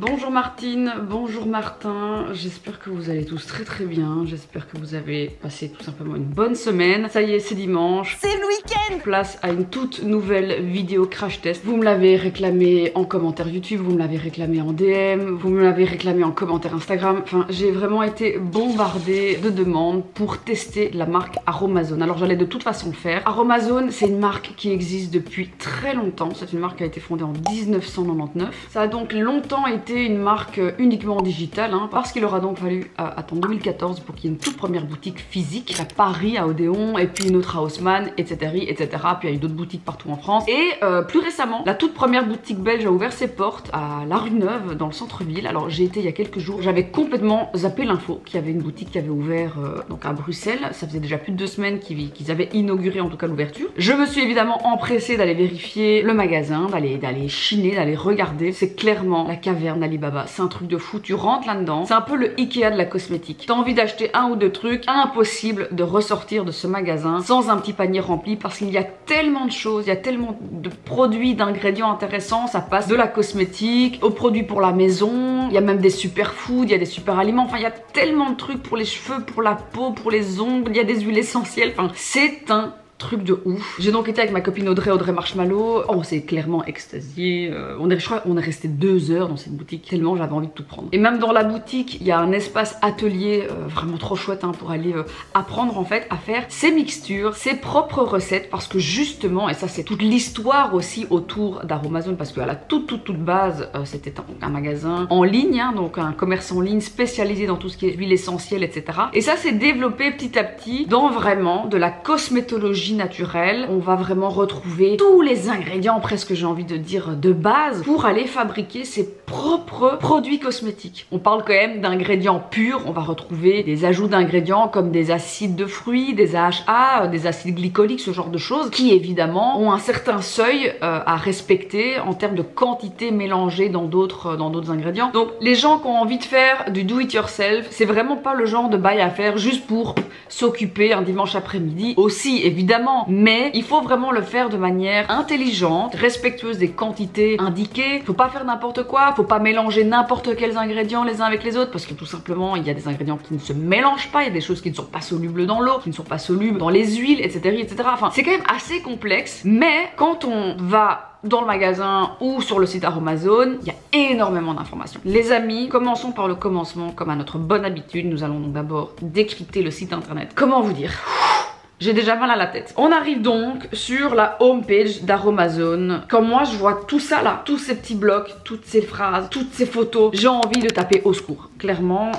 Bonjour Martine, bonjour Martin, j'espère que vous allez tous très bien, j'espère que vous avez passé tout simplement une bonne semaine. Ça y est, c'est dimanche, c'est le week-end. Place à une toute nouvelle vidéo crash test. Vous me l'avez réclamé en commentaire YouTube, vous me l'avez réclamé en DM, vous me l'avez réclamé en commentaire Instagram. Enfin, j'ai vraiment été bombardée de demandes pour tester la marque Aromazone. Alors j'allais de toute façon le faire. Aromazone, c'est une marque qui existe depuis très longtemps. C'est une marque qui a été fondée en 1999. Ça a donc longtemps été une marque uniquement digitale, hein, parce qu'il aura donc fallu attendre 2014 pour qu'il y ait une toute première boutique physique à Paris, à Odéon, et puis une autre à Haussmann, etc. Puis il y a eu d'autres boutiques partout en France. Et plus récemment, la toute première boutique belge a ouvert ses portes à la rue Neuve, dans le centre-ville. Alors j'ai été il y a quelques jours, j'avais complètement zappé l'info qu'il y avait une boutique qui avait ouvert donc à Bruxelles. Ça faisait déjà plus de 2 semaines qu'ils avaient inauguré en tout cas l'ouverture. Je me suis évidemment empressée d'aller vérifier le magasin, d'aller chiner, d'aller regarder. C'est clairement la caverne d'Alibaba. C'est un truc de fou, tu rentres là-dedans. C'est un peu le Ikea de la cosmétique. T'as envie d'acheter un ou deux trucs, impossible de ressortir de ce magasin sans un petit panier rempli parce qu'il y a tellement de choses, il y a tellement de produits, d'ingrédients intéressants. Ça passe de la cosmétique aux produits pour la maison, il y a même des superfoods, il y a des super aliments, enfin il y a tellement de trucs pour les cheveux, pour la peau, pour les ongles, il y a des huiles essentielles, enfin c'est un truc de ouf. J'ai donc été avec ma copine Audrey Marshmallow. On s'est clairement extasié. Je crois qu'on est resté 2 heures dans cette boutique tellement j'avais envie de tout prendre. Et même dans la boutique, il y a un espace atelier vraiment trop chouette, hein, pour aller apprendre en fait à faire ses mixtures, ses propres recettes, parce que justement, et ça c'est toute l'histoire aussi autour d'Aromazone, parce qu'à la toute base, c'était un magasin en ligne, hein, donc un commerce en ligne spécialisé dans tout ce qui est huile essentielle, etc. Et ça s'est développé petit à petit dans vraiment de la cosmétologie naturelle. On va vraiment retrouver tous les ingrédients, presque j'ai envie de dire de base, pour aller fabriquer ses propres produits cosmétiques. On parle quand même d'ingrédients purs. On va retrouver des ajouts d'ingrédients comme des acides de fruits, des AHA, des acides glycoliques, ce genre de choses qui évidemment ont un certain seuil à respecter en termes de quantité mélangée dans d'autres ingrédients. Donc les gens qui ont envie de faire du do it yourself, c'est vraiment pas le genre de bail à faire juste pour s'occuper un dimanche après-midi. Aussi évidemment, mais il faut vraiment le faire de manière intelligente, respectueuse des quantités indiquées. Faut pas faire n'importe quoi, faut pas mélanger n'importe quels ingrédients les uns avec les autres, parce que tout simplement il y a des ingrédients qui ne se mélangent pas, il y a des choses qui ne sont pas solubles dans l'eau, qui ne sont pas solubles dans les huiles, etc. Enfin, c'est quand même assez complexe, mais quand on va dans le magasin ou sur le site Aromazone, il y a énormément d'informations. Les amis, commençons par le commencement, comme à notre bonne habitude. Nous allons donc d'abord décrypter le site internet. Comment vous dire ? J'ai déjà mal à la tête. On arrive donc sur la homepage d'Aromazone. Comme moi, je vois tout ça là, tous ces petits blocs, toutes ces phrases, toutes ces photos. J'ai envie de taper au secours. Clairement,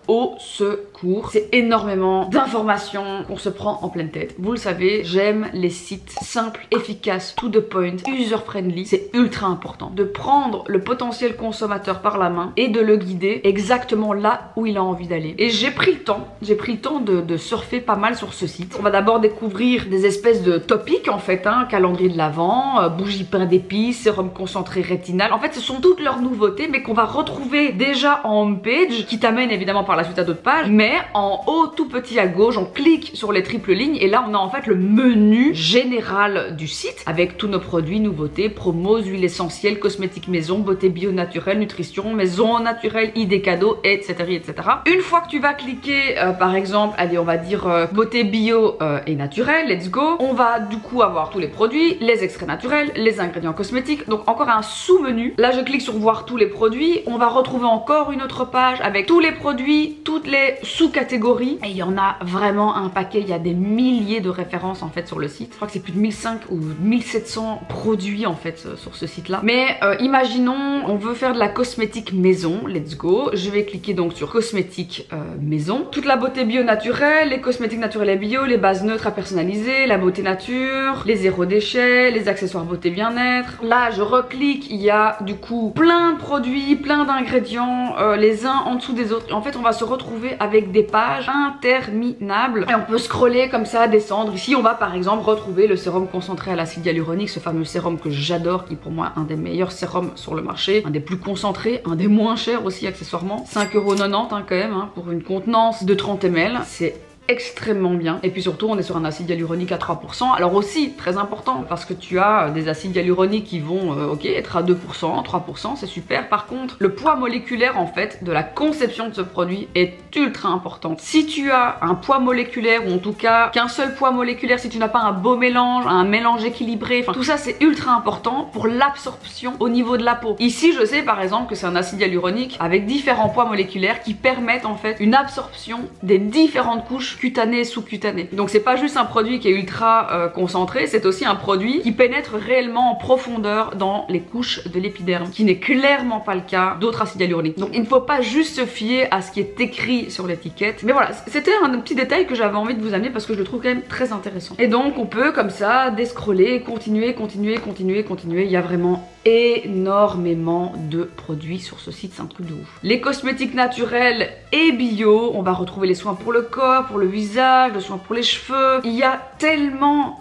au secours. C'est énormément d'informations qu'on se prend en pleine tête. Vous le savez, j'aime les sites simples, efficaces, to the point, user-friendly. C'est ultra important de prendre le potentiel consommateur par la main et de le guider exactement là où il a envie d'aller. Et j'ai pris le temps de surfer pas mal sur ce site. On va d'abord découvrir des espèces de topics en fait, hein, calendrier de l'Avent, bougie pain d'épices, sérum concentré rétinal. En fait, ce sont toutes leurs nouveautés, mais qu'on va retrouver déjà en homepage, qui t'amène évidemment par la suite à d'autres pages. Mais en haut, tout petit à gauche, on clique sur les triples lignes et là, on a en fait le menu général du site avec tous nos produits, nouveautés, promos, huiles essentielles, cosmétiques maison, beauté bio naturelle, nutrition, maison naturelle, idées cadeaux, etc., etc. Une fois que tu vas cliquer, par exemple, allez, on va dire beauté bio et naturel, let's go. On va du coup avoir tous les produits, les extraits naturels, les ingrédients cosmétiques, donc encore un sous-menu. Là je clique sur voir tous les produits, on va retrouver encore une autre page avec tous les produits, toutes les sous-catégories, et il y en a vraiment un paquet. Il y a des milliers de références en fait sur le site. Je crois que c'est plus de 1500 ou 1700 produits en fait sur ce site là. Mais imaginons on veut faire de la cosmétique maison, let's go. Je vais cliquer donc sur cosmétique maison, toute la beauté bio naturelle, les cosmétiques naturels et bio, les bases neutres à personnaliser, la beauté nature, les zéro déchets, les accessoires beauté bien-être. Là je reclique, il y a du coup plein de produits, plein d'ingrédients, les uns en dessous des autres. Et en fait on va se retrouver avec des pages interminables et on peut scroller comme ça, descendre. Ici on va par exemple retrouver le sérum concentré à l'acide hyaluronique, ce fameux sérum que j'adore, qui est pour moi un des meilleurs sérums sur le marché, un des plus concentrés, un des moins chers aussi accessoirement, 5,90 € hein, quand même, hein, pour une contenance de 30 ml. C'est extrêmement bien. Et puis surtout, on est sur un acide hyaluronique à 3%. Alors aussi, très important, parce que tu as des acides hyaluroniques qui vont être à 2%, 3%, c'est super. Par contre, le poids moléculaire en fait de la conception de ce produit est ultra important. Si tu as un poids moléculaire, ou en tout cas qu'un seul poids moléculaire, si tu n'as pas un beau mélange, un mélange équilibré, enfin tout ça c'est ultra important pour l'absorption au niveau de la peau. Ici je sais par exemple que c'est un acide hyaluronique avec différents poids moléculaires qui permettent en fait une absorption des différentes couches cutanées et sous-cutanées. Donc c'est pas juste un produit qui est ultra concentré, c'est aussi un produit qui pénètre réellement en profondeur dans les couches de l'épiderme, qui n'est clairement pas le cas d'autres acides hyaluroniques. Donc il ne faut pas juste se fier à ce qui est écrit sur l'étiquette. Mais voilà, c'était un petit détail que j'avais envie de vous amener parce que je le trouve quand même très intéressant. Et donc on peut comme ça descroller, continuer. Il y a vraiment énormément de produits sur ce site, c'est un truc de ouf. Les cosmétiques naturels et bio, on va retrouver les soins pour le corps, pour le visage, les soins pour les cheveux. Il y a tellement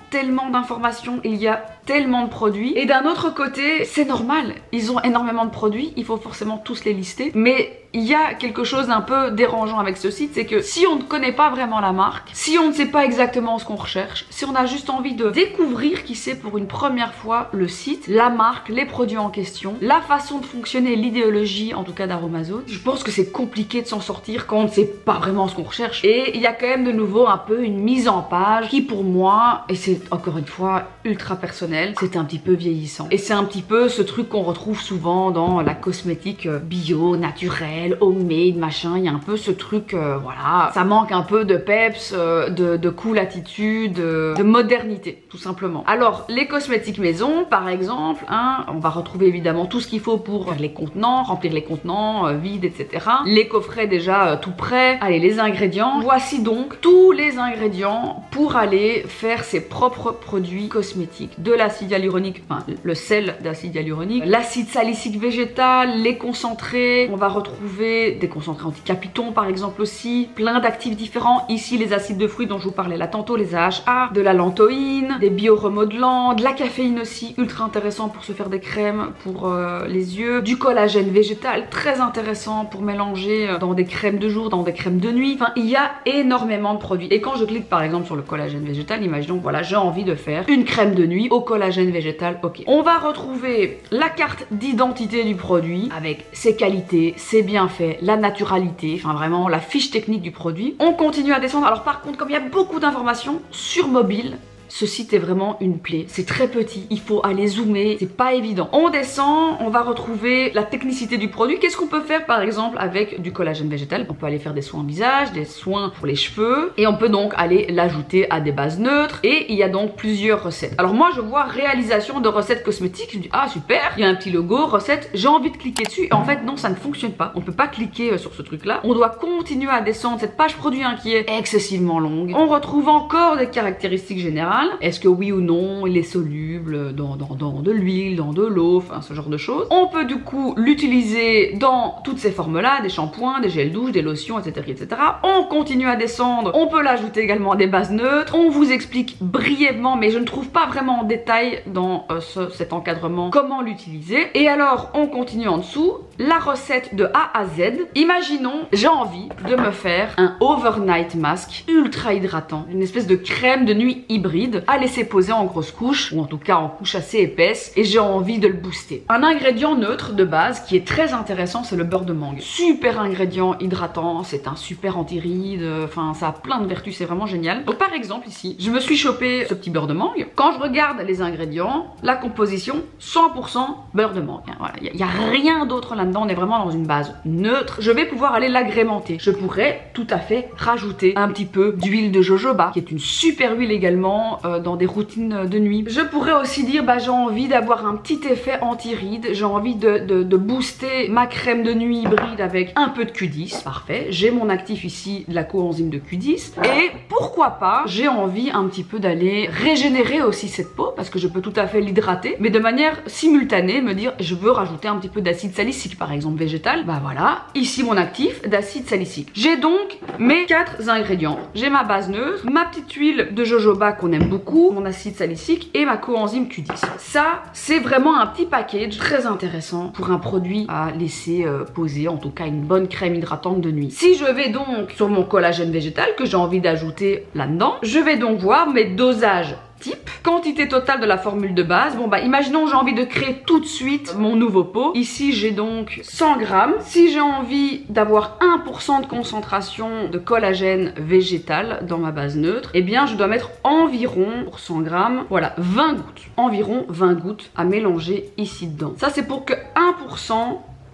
d'informations, il y a tellement de produits. Et d'un autre côté, c'est normal, ils ont énormément de produits, il faut forcément tous les lister. Mais il y a quelque chose d'un peu dérangeant avec ce site, c'est que si on ne connaît pas vraiment la marque, si on ne sait pas exactement ce qu'on recherche, si on a juste envie de découvrir qui c'est pour une première fois le site, la marque, les produits en question, la façon de fonctionner, l'idéologie en tout cas d'Aromazone, je pense que c'est compliqué de s'en sortir quand on ne sait pas vraiment ce qu'on recherche. Et il y a quand même de nouveau un peu une mise en page qui pour moi, et c'est encore une fois ultra personnel, c'est un petit peu vieillissant. Et c'est un petit peu ce truc qu'on retrouve souvent dans la cosmétique bio, naturelle, homemade, machin. Il y a un peu ce truc, voilà, ça manque un peu de peps, de cool attitude, de modernité, tout simplement. Alors, les cosmétiques maison, par exemple, hein, on va retrouver évidemment tout ce qu'il faut pour faire les contenants, remplir les contenants, vides, etc. Les coffrets déjà tout prêts. Allez, les ingrédients. Voici donc tous les ingrédients pour aller faire ses propres produits cosmétiques. De l'acide hyaluronique, enfin le sel d'acide hyaluronique, l'acide salicylique végétal, les concentrés. On va retrouver des concentrés anti-capitons par exemple aussi, plein d'actifs différents. Ici les acides de fruits dont je vous parlais là tantôt, les AHA, de la lantoïne, des bioremodelants, de la caféine aussi, ultra intéressant pour se faire des crèmes pour les yeux, du collagène végétal, très intéressant pour mélanger dans des crèmes de jour, dans des crèmes de nuit. Enfin, il y a énormément de produits. Et quand je clique par exemple sur le collagène végétal, imaginons, voilà, j'ai envie de faire une crème de nuit au collagène végétal, ok. On va retrouver la carte d'identité du produit avec ses qualités, ses bienfaits, la naturalité, enfin vraiment la fiche technique du produit. On continue à descendre. Alors par contre, comme il y a beaucoup d'informations sur mobile, ce site est vraiment une plaie, c'est très petit, il faut aller zoomer, c'est pas évident. On descend, on va retrouver la technicité du produit. Qu'est-ce qu'on peut faire par exemple avec du collagène végétal? On peut aller faire des soins visage, des soins pour les cheveux, et on peut donc aller l'ajouter à des bases neutres, et il y a donc plusieurs recettes. Alors moi je vois réalisation de recettes cosmétiques, je me dis ah super, il y a un petit logo, recette, j'ai envie de cliquer dessus, et en fait non, ça ne fonctionne pas, on peut pas cliquer sur ce truc là, on doit continuer à descendre cette page produit hein, qui est excessivement longue. On retrouve encore des caractéristiques générales. Est-ce que oui ou non il est soluble dans de l'huile, dans de l'eau, enfin ce genre de choses. On peut du coup l'utiliser dans toutes ces formes là, des shampoings, des gels douche, des lotions, etc., etc. On continue à descendre, on peut l'ajouter également à des bases neutres. On vous explique brièvement, mais je ne trouve pas vraiment en détail dans cet encadrement comment l'utiliser. Et alors on continue en dessous, la recette de A à Z. Imaginons j'ai envie de me faire un overnight mask ultra hydratant, une espèce de crème de nuit hybride à laisser poser en grosse couche, ou en tout cas en couche assez épaisse, et j'ai envie de le booster. Un ingrédient neutre de base qui est très intéressant, c'est le beurre de mangue. Super ingrédient hydratant, c'est un super anti-rides, enfin ça a plein de vertus, c'est vraiment génial. Donc par exemple ici, je me suis chopé ce petit beurre de mangue. Quand je regarde les ingrédients, la composition, 100% beurre de mangue. Voilà, il n'y a rien d'autre là-dedans, on est vraiment dans une base neutre. Je vais pouvoir aller l'agrémenter. Je pourrais tout à fait rajouter un petit peu d'huile de jojoba, qui est une super huile également dans des routines de nuit. Je pourrais aussi dire bah j'ai envie d'avoir un petit effet anti-rides, j'ai envie de booster ma crème de nuit hybride avec un peu de Q10, parfait, j'ai mon actif ici de la coenzyme de Q10, et pourquoi pas j'ai envie un petit peu d'aller régénérer aussi cette peau, parce que je peux tout à fait l'hydrater, mais de manière simultanée me dire je veux rajouter un petit peu d'acide salicylique par exemple végétal, bah voilà, ici mon actif d'acide salicylique. J'ai donc mes 4 ingrédients, j'ai ma base neutre, ma petite huile de jojoba qu'on aime beaucoup mon acide salicylique et ma coenzyme Q10. Ça, c'est vraiment un petit package très intéressant pour un produit à laisser poser, en tout cas une bonne crème hydratante de nuit. Si je vais donc sur mon collagène végétal que j'ai envie d'ajouter là-dedans, je vais donc voir mes dosages type, quantité totale de la formule de base. Bon bah imaginons j'ai envie de créer tout de suite mon nouveau pot. Ici j'ai donc 100 grammes. Si j'ai envie d'avoir 1% de concentration de collagène végétal dans ma base neutre, eh bien je dois mettre environ pour 100 grammes, voilà 20 gouttes. Environ 20 gouttes à mélanger ici dedans. Ça c'est pour que 1%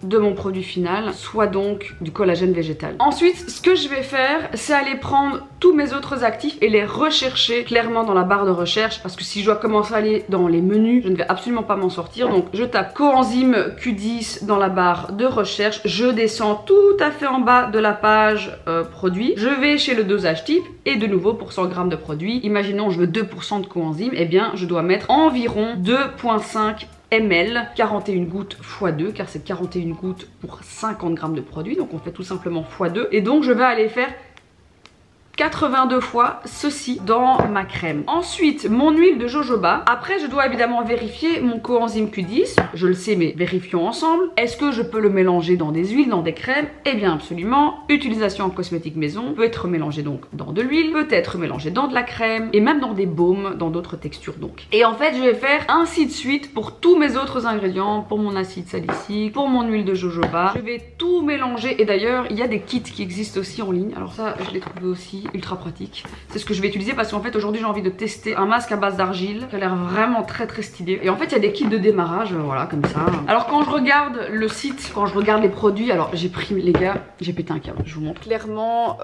de mon produit final soit donc du collagène végétal. Ensuite, ce que je vais faire, c'est aller prendre tous mes autres actifs et les rechercher clairement dans la barre de recherche, parce que si je dois commencer à aller dans les menus, je ne vais absolument pas m'en sortir. Donc je tape coenzyme Q10 dans la barre de recherche, je descends tout à fait en bas de la page produit, je vais chez le dosage type et de nouveau pour 100 grammes de produit, imaginons je veux 2% de coenzyme, et bien je dois mettre environ 2,5 ml, 41 gouttes x 2, car c'est 41 gouttes pour 50 grammes de produit, donc on fait tout simplement x 2, et donc je vais aller faire 82 fois ceci dans ma crème. Ensuite, mon huile de jojoba. Après, je dois évidemment vérifier mon coenzyme Q10. Je le sais, mais vérifions ensemble. Est-ce que je peux le mélanger dans des huiles, dans des crèmes? Eh bien, absolument. Utilisation en cosmétique maison. Peut être mélangé donc dans de l'huile, peut être mélangé dans de la crème et même dans des baumes, dans d'autres textures donc. Et en fait, je vais faire ainsi de suite pour tous mes autres ingrédients, pour mon acide salicylique, pour mon huile de jojoba. Je vais tout mélanger. Et d'ailleurs, il y a des kits qui existent aussi en ligne. Alors ça, je l'ai trouvé aussi ultra pratique. C'est ce que je vais utiliser parce qu'en fait aujourd'hui j'ai envie de tester un masque à base d'argile qui a l'air vraiment très stylé. Et en fait il y a des kits de démarrage, voilà comme ça. Alors quand je regarde le site, quand je regarde les produits, alors j'ai pris, les gars, j'ai pété un câble, je vous montre. Clairement,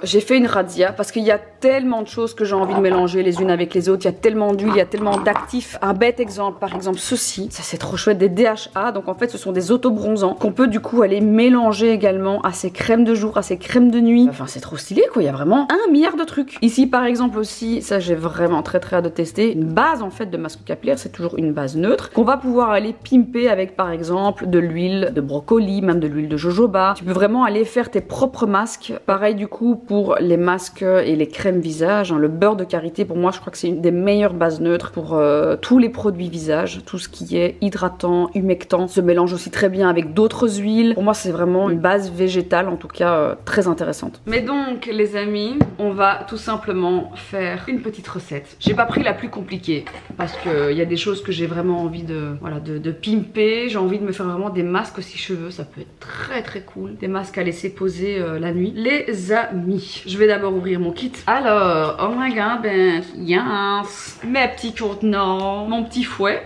j'ai fait une razzia parce qu'il y a tellement de choses que j'ai envie de mélanger les unes avec les autres. Il y a tellement d'huile, il y a tellement d'actifs. Un bête exemple, par exemple ceci, ça c'est trop chouette, des DHA. Donc en fait ce sont des autobronzants qu'on peut du coup aller mélanger également à ces crèmes de jour, à ces crèmes de nuit. Enfin c'est trop stylé quoi, il y a vraiment 1 milliard de trucs. Ici par exemple aussi, ça j'ai vraiment très hâte de tester, une base en fait de masque capillaire, c'est toujours une base neutre qu'on va pouvoir aller pimper avec par exemple de l'huile de brocoli, même de l'huile de jojoba. Tu peux vraiment aller faire tes propres masques. Pareil du coup pour les masques et les crèmes visage, hein. Le beurre de karité pour moi je crois que c'est une des meilleures bases neutres pour tous les produits visage, tout ce qui est hydratant, humectant, se mélange aussi très bien avec d'autres huiles. Pour moi c'est vraiment une base végétale en tout cas très intéressante. Mais donc les amis, on va tout simplement faire une petite recette. J'ai pas pris la plus compliquée parce que il y a des choses que j'ai vraiment envie de, voilà, de pimper. J'ai envie de me faire vraiment des masques aussi cheveux, ça peut être très cool. Des masques à laisser poser la nuit. Les amis, je vais d'abord ouvrir mon kit. Alors, oh my god, ben yes, mes petits contenants, mon petit fouet.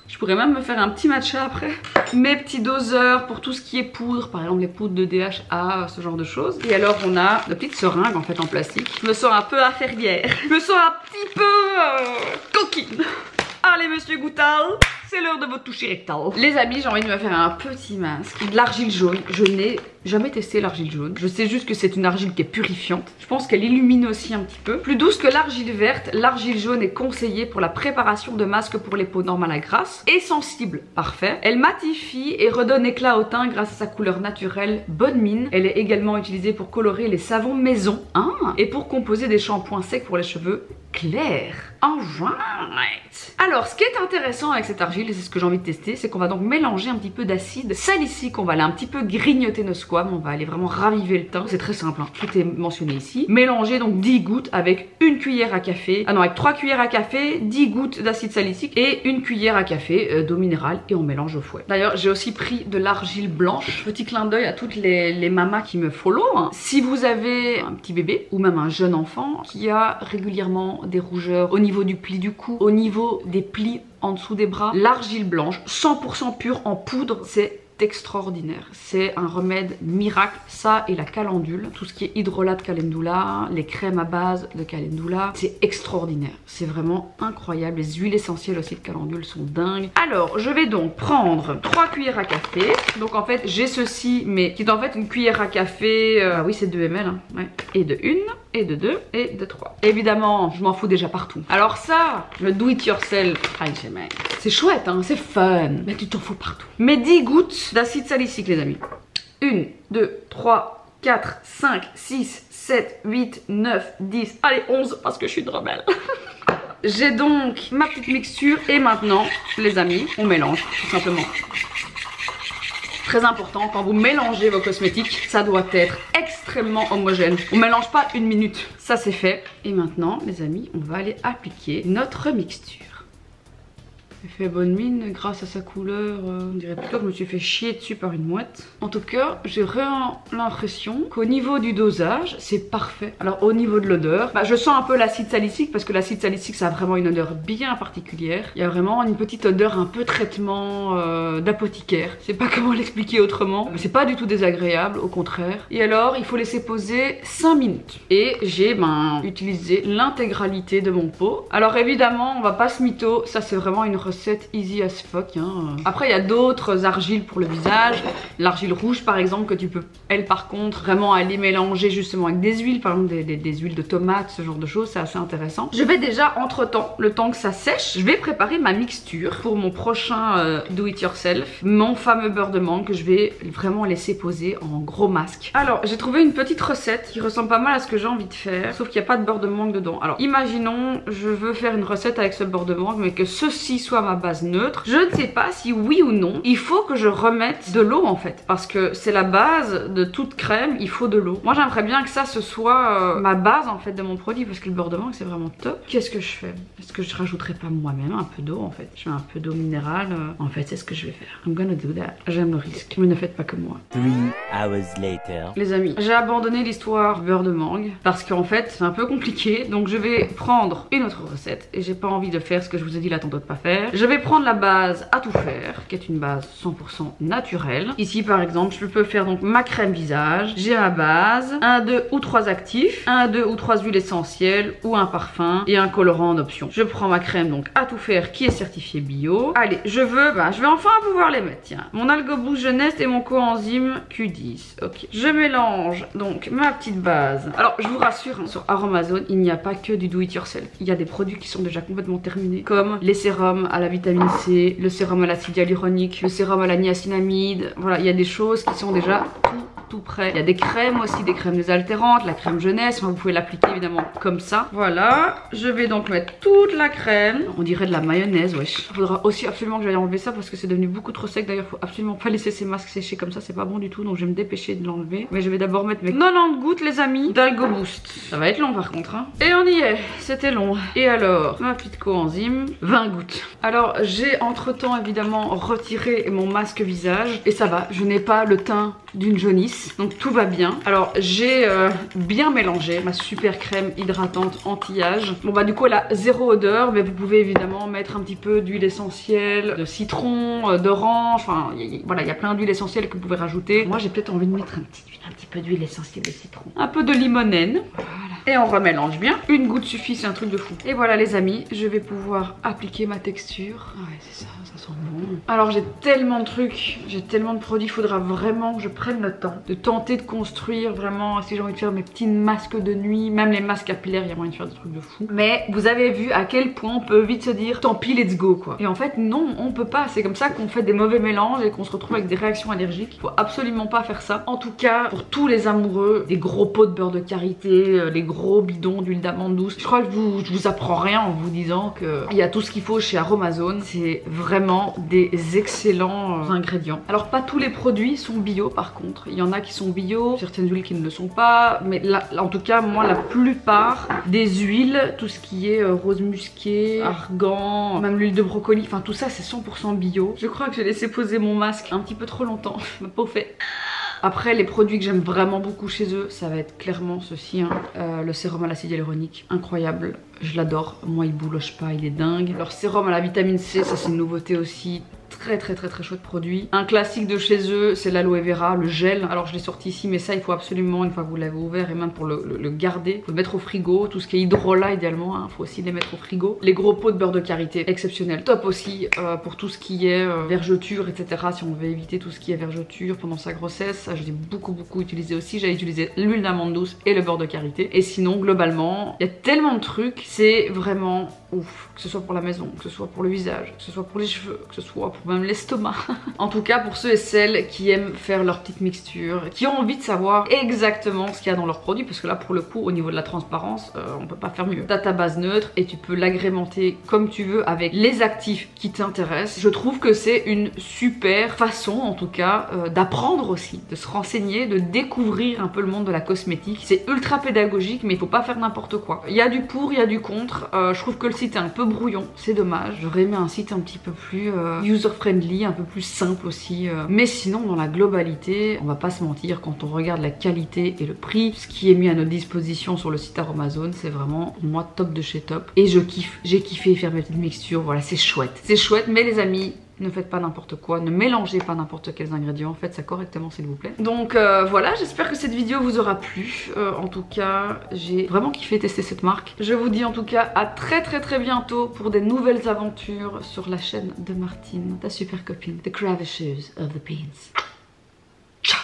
Je pourrais même me faire un petit matcha après. Mes petits doseurs pour tout ce qui est poudre, par exemple les poudres de DHA, ce genre de choses. Et alors on a de petites seringues en fait en plastique. Je me sens un peu affairière. Je me sens un petit peu coquine. Allez monsieur Goutal, c'est l'heure de votre toucher rectal. Les amis, j'ai envie de me faire un petit masque. De l'argile jaune. Je n'ai jamais testé l'argile jaune. Je sais juste que c'est une argile qui est purifiante. Je pense qu'elle illumine aussi un petit peu. Plus douce que l'argile verte, l'argile jaune est conseillée pour la préparation de masques pour les peaux normales à grasse et sensibles. Parfait. Elle matifie et redonne éclat au teint grâce à sa couleur naturelle bonne mine. Elle est également utilisée pour colorer les savons maison et pour composer des shampoings secs pour les cheveux clairs. Alright. Alors ce qui est intéressant avec cette argile, et c'est ce que j'ai envie de tester, c'est qu'on va donc mélanger un petit peu d'acide salicylique. On va aller un petit peu grignoter nos squames, on va aller vraiment raviver le teint. C'est très simple, hein. Tout est mentionné ici. Mélanger donc 10 gouttes avec une cuillère à café, avec 3 cuillères à café, 10 gouttes d'acide salicylique et une cuillère à café d'eau minérale, et on mélange au fouet. D'ailleurs j'ai aussi pris de l'argile blanche. Petit clin d'œil à toutes les mamas qui me follow, hein. Si vous avez un petit bébé ou même un jeune enfant qui a régulièrement des rougeurs au niveau du pli du cou, au niveau des plis en dessous des bras, l'argile blanche 100% pure en poudre, c'est extraordinaire. C'est un remède miracle. Ça et la calendule, tout ce qui est hydrolat de calendula, les crèmes à base de calendula, c'est extraordinaire. C'est vraiment incroyable. Les huiles essentielles aussi de calendule sont dingues. Alors je vais donc prendre 3 cuillères à café. Donc en fait j'ai ceci, mais qui est en fait une cuillère à café, ah oui c'est 2 ml, hein. Ouais. Et de 1, et de 2, et de 3. Évidemment je m'en fous déjà partout. Alors ça, le do it yourself, c'est chouette, hein, c'est fun, mais tu t'en fous partout. Mais 10 gouttes d'acide salicylique les amis. 1, 2, 3, 4, 5, 6, 7, 8, 9, 10, allez 11 parce que je suis une rebelle. J'ai donc ma petite mixture et maintenant, les amis, on mélange tout simplement. Très important, quand vous mélangez vos cosmétiques, ça doit être extrêmement homogène. On mélange pas une minute, ça c'est fait. Et maintenant, les amis, on va aller appliquer notre mixture. Elle fait bonne mine grâce à sa couleur, on dirait plutôt que je me suis fait chier dessus par une mouette. En tout cas, j'ai vraiment l'impression qu'au niveau du dosage, c'est parfait. Alors au niveau de l'odeur, je sens un peu l'acide salicylique parce que l'acide salicylique ça a vraiment une odeur bien particulière. Il y a vraiment une petite odeur un peu traitement d'apothicaire. Je sais pas comment l'expliquer autrement, mais c'est pas du tout désagréable, au contraire. Et alors, il faut laisser poser 5 minutes. Et j'ai utilisé l'intégralité de mon pot. Alors évidemment, on va pas se mytho, ça c'est vraiment une recette easy as fuck hein. Après il y a d'autres argiles pour le visage, l'argile rouge par exemple que tu peux, elle par contre, vraiment aller mélanger justement avec des huiles, par exemple des huiles de tomates, ce genre de choses, c'est assez intéressant. Je vais déjà entre temps, le temps que ça sèche, je vais préparer ma mixture pour mon prochain do it yourself, mon fameux beurre de mangue que je vais vraiment laisser poser en gros masque. Alors j'ai trouvé une petite recette qui ressemble pas mal à ce que j'ai envie de faire, sauf qu'il n'y a pas de beurre de mangue dedans. Alors imaginons je veux faire une recette avec ce beurre de mangue mais que ceci soit ma base neutre. Je ne sais pas si oui ou non il faut que je remette de l'eau en fait, parce que c'est la base de toute crème, il faut de l'eau. Moi j'aimerais bien que ça ce soit ma base en fait de mon produit, parce que le beurre de mangue c'est vraiment top. Qu'est-ce que je fais? Est-ce que je rajouterais pas moi-même un peu d'eau en fait? Je mets un peu d'eau minérale, en fait c'est ce que je vais faire. I'm gonna do that. J'aime le risque, mais ne faites pas comme moi. 3 hours later. Les amis, j'ai abandonné l'histoire du beurre de mangue parce qu'en fait c'est un peu compliqué, donc je vais prendre une autre recette et j'ai pas envie de faire ce que je vous ai dit là tantôt de pas faire. Je vais prendre la base à tout faire, qui est une base 100% naturelle. Ici par exemple, je peux faire donc ma crème visage. J'ai ma base, 1, 2 ou 3 actifs, 1, 2 ou 3 huiles essentielles ou un parfum et un colorant en option. Je prends ma crème donc à tout faire qui est certifiée bio. Allez, je vais enfin pouvoir les mettre. Tiens, mon Algo Boost Jeunesse et mon coenzyme Q10. Ok, je mélange donc ma petite base. Alors je vous rassure, hein, sur Aromazone, il n'y a pas que du do it yourself. Il y a des produits qui sont déjà complètement terminés, comme les sérums à la vitamine C, le sérum à l'acide hyaluronique, le sérum à la niacinamide. Voilà, il y a des choses qui sont déjà tout prêt. Il y a des crèmes aussi, des crèmes désaltérantes, la crème jeunesse, enfin, vous pouvez l'appliquer évidemment comme ça. Voilà, je vais donc mettre toute la crème. On dirait de la mayonnaise, wesh. Il faudra aussi absolument que j'aille enlever ça parce que c'est devenu beaucoup trop sec. D'ailleurs, il faut absolument pas laisser ces masques sécher comme ça, c'est pas bon du tout, donc je vais me dépêcher de l'enlever. Mais je vais d'abord mettre mes 90 gouttes, les amis, d'Algo Boost. Ça va être long par contre, hein. Et on y est, c'était long. Et alors, ma petite coenzyme, 20 gouttes. Alors, j'ai entre temps évidemment retiré mon masque visage et ça va, je n'ai pas le teint d'une jaunisse, donc tout va bien. Alors j'ai bien mélangé ma super crème hydratante anti-âge. Bon du coup elle a zéro odeur, mais vous pouvez évidemment mettre un petit peu d'huile essentielle, de citron, d'orange, enfin voilà, il y a plein d'huiles essentielles que vous pouvez rajouter. Moi j'ai peut-être envie de mettre un petit peu d'huile essentielle de citron, un peu de limonène, voilà. Et on remélange bien, une goutte suffit, c'est un truc de fou. Et voilà les amis, je vais pouvoir appliquer ma texture. Ouais c'est ça, ça sent bon. Alors j'ai tellement de trucs, j'ai tellement de produits, il faudra vraiment que je prenne le temps de tenter de construire vraiment, si j'ai envie de faire mes petits masques de nuit, même les masques capillaires, il y a moyen de faire des trucs de fou. Mais vous avez vu à quel point on peut vite se dire tant pis, let's go quoi. Et en fait non, on peut pas, c'est comme ça qu'on fait des mauvais mélanges et qu'on se retrouve avec des réactions allergiques. Il faut absolument pas faire ça. En tout cas, pour tous les amoureux des gros pots de beurre de karité, les gros bidons d'huile d'amande douce, je crois que je vous apprends rien en vous disant qu'il y a tout ce qu'il faut chez Aromazone. C'est vraiment des excellents ingrédients. Alors pas tous les produits sont bio par contre, il y en a qui sont bio, certaines huiles qui ne le sont pas, mais là, en tout cas moi la plupart des huiles, tout ce qui est rose musqué, argan, même l'huile de brocoli, enfin tout ça c'est 100% bio. Je crois que j'ai laissé poser mon masque un petit peu trop longtemps, ma peau fait... Après les produits que j'aime vraiment beaucoup chez eux, ça va être clairement ceci, hein. Le sérum à l'acide hyaluronique, incroyable, je l'adore, moi il bouloche pas, il est dingue. Leur sérum à la vitamine C, ça c'est une nouveauté aussi. Très chouette produit. Un classique de chez eux, c'est l'aloe vera, le gel. Alors je l'ai sorti ici, mais ça il faut absolument, une fois que vous l'avez ouvert, et même pour le garder, il faut le mettre au frigo. Tout ce qui est hydrolat idéalement, il faut aussi les mettre au frigo. Les gros pots de beurre de karité, exceptionnel. Top aussi pour tout ce qui est vergeture, etc. Si on veut éviter tout ce qui est vergeture pendant sa grossesse, ça je l'ai beaucoup utilisé aussi. J'ai utilisé l'huile d'amande douce et le beurre de karité. Et sinon globalement, il y a tellement de trucs, c'est vraiment ouf. Que ce soit pour la maison, que ce soit pour le visage, que ce soit pour les cheveux, que ce soit pour même l'estomac. En tout cas pour ceux et celles qui aiment faire leur petite mixture, qui ont envie de savoir exactement ce qu'il y a dans leurs produits, parce que là pour le coup au niveau de la transparence on peut pas faire mieux. T'as ta base neutre et tu peux l'agrémenter comme tu veux avec les actifs qui t'intéressent. Je trouve que c'est une super façon en tout cas d'apprendre aussi, de se renseigner, de découvrir un peu le monde de la cosmétique. C'est ultra pédagogique mais il faut pas faire n'importe quoi. Il y a du pour, il y a du contre. Je trouve que le site est un peu brouillon, c'est dommage. J'aurais aimé un site un petit peu plus user-friendly, un peu plus simple aussi. Mais sinon dans la globalité, on va pas se mentir, quand on regarde la qualité et le prix, ce qui est mis à notre disposition sur le site Aromazone, c'est vraiment pour moi top de chez top. Et je kiffe, j'ai kiffé faire mes petites mixtures, voilà, c'est chouette. C'est chouette, mais les amis, ne faites pas n'importe quoi, ne mélangez pas n'importe quels ingrédients, faites ça correctement s'il vous plaît. Donc voilà, j'espère que cette vidéo vous aura plu. En tout cas, j'ai vraiment kiffé tester cette marque. Je vous dis en tout cas à très bientôt pour des nouvelles aventures sur la chaîne de Martine, ta super copine, The Cravishers of the Beans. Ciao.